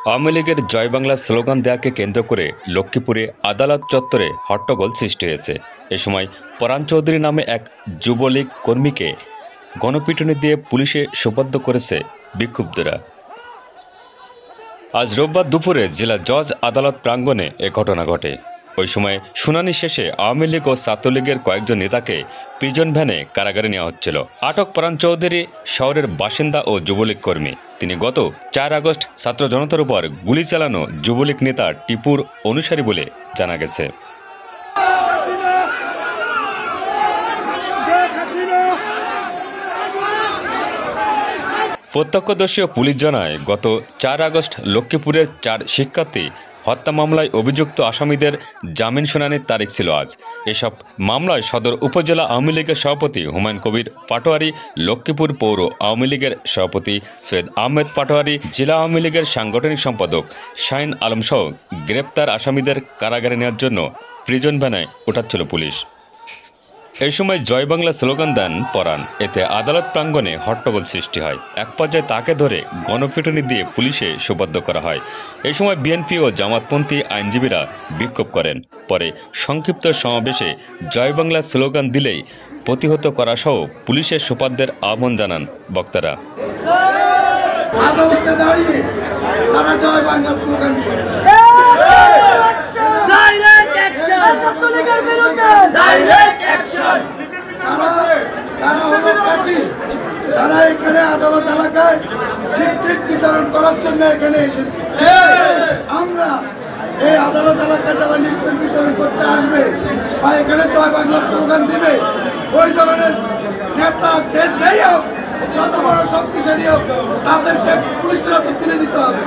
আওয়ামী লীগের জয় বাংলা স্লোগান দেওয়াকে কেন্দ্র করে লক্ষ্মীপুরে আদালত চত্বরে হট্টগোল সৃষ্টি হয়েছে। এ সময় পরাণ চৌধুরী নামে এক যুবলীগ কর্মীকে গণপিটুনি দিয়ে পুলিশে সোপর্দ করেছে বিক্ষুব্ধরা। আজ রোববার দুপুরে জেলা জজ আদালত প্রাঙ্গণে এ ঘটনা ঘটে। ওই সময় শুনানি শেষে আওয়ামী লীগ ও ছাত্রলীগের কয়েকজন নেতাকে প্রিজন ভ্যানে কারাগারে নেওয়া হচ্ছিল। আটক পরাণ চৌধুরী শহরের বাসিন্দা ও যুবলীগ কর্মী। তিনি গত 4 আগস্ট ছাত্র জনতার উপর গুলি চালানো যুবলীগ নেতা টিপুর অনুসারী বলে জানা গেছে। প্রত্যক্ষদর্শী ও পুলিশ জানায়, গত 4 আগস্ট লক্ষ্মীপুরের 4 শিক্ষার্থী হত্যা মামলায় অভিযুক্ত আসামিদের জামিন শুনানির তারিখ ছিল আজ। এসব মামলায় সদর উপজেলা আওয়ামী লীগের সভাপতি হুমায়ুন কবির পাটোয়ারি, লক্ষ্মীপুর পৌর আওয়ামী লীগের সভাপতি সৈয়দ আহমেদ পাটোয়ারি, জেলা আওয়ামী লীগের সাংগঠনিক সম্পাদক শাহিন আলমসহ গ্রেপ্তার আসামিদের কারাগারে নেওয়ার জন্য প্রিজন ভ্যানে ওঠাচ্ছিল পুলিশ। এই সময় জয় বাংলা স্লোগান দেন পরাণ। এতে আদালত প্রাঙ্গণে হট্টগোল সৃষ্টি হয়। এক পর্যায়ে তাকে ধরে গণপিটুনি দিয়ে পুলিশে সোপর্দ করা হয়। এই সময় বিএনপি ও জামাতপন্থী আইনজীবীরা বিক্ষোভ করেন। পরে সংক্ষিপ্ত সমাবেশে জয় বাংলা স্লোগান দিলেই প্রতিহত করা সহ পুলিশের সোপর্দের আহ্বান জানান বক্তারা। আদালতে দাঁড়িয়ে তারা জয় বাংলা স্লোগান দিয়েছে। তারা এখানে আদালত এলাকায় টিকিট বিতরণ করার জন্য এখানে এসেছে। আমরা এই আদালত এলাকায় যারা টিকিট বিতরণ করতে আসবে বা এখানে জয় বাংলা স্লোগান দিবে, ওই ধরনের নেতা আছে যেই হোক, যত বড় শক্তিশালী হোক, তাদেরকে পুলিশের হাতে তুলে দিতে হবে।